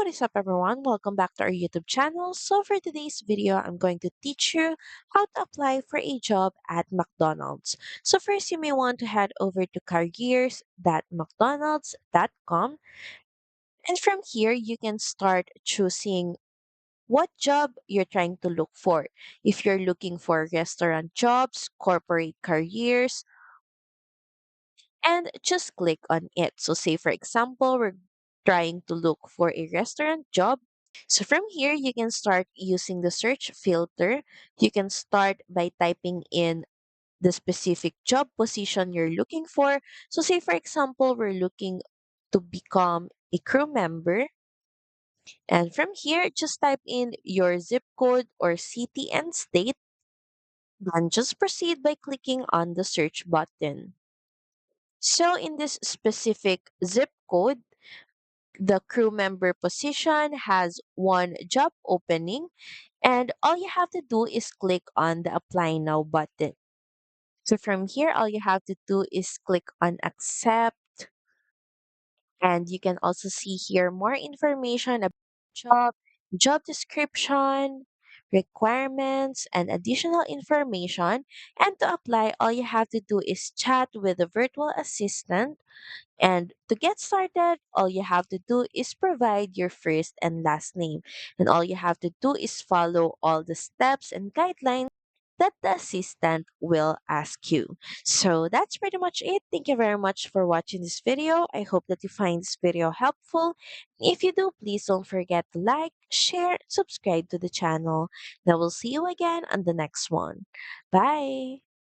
is up everyone? Welcome back to our YouTube channel. So for today's video, I'm going to teach you how to apply for a job at McDonald's. So first, you may want to head over to careers.mcdonalds.com, and from here you can start choosing what job you're trying to look for. If you're looking for restaurant jobs, corporate careers, and just click on it. So say for example, we're trying to look for a restaurant job. So from here, you can start using the search filter. You can start by typing in the specific job position you're looking for. So say for example, we're looking to become a crew member. And from here, just type in your zip code or city and state. Then just proceed by clicking on the search button. So in this specific zip code, the crew member position has one job opening, and all you have to do is click on the apply now button. So from here, all you have to do is click on accept, and you can also see here more information about job, job description, requirements, and additional information. And to apply, all you have to do is chat with the virtual assistant. And to get started, all you have to do is provide your first and last name. And all you have to do is follow all the steps and guidelines that the assistant will ask you. So that's pretty much it. Thank you very much for watching this video. I hope that you find this video helpful. If you do, please don't forget to like, share, subscribe to the channel. And I will see you again on the next one. Bye!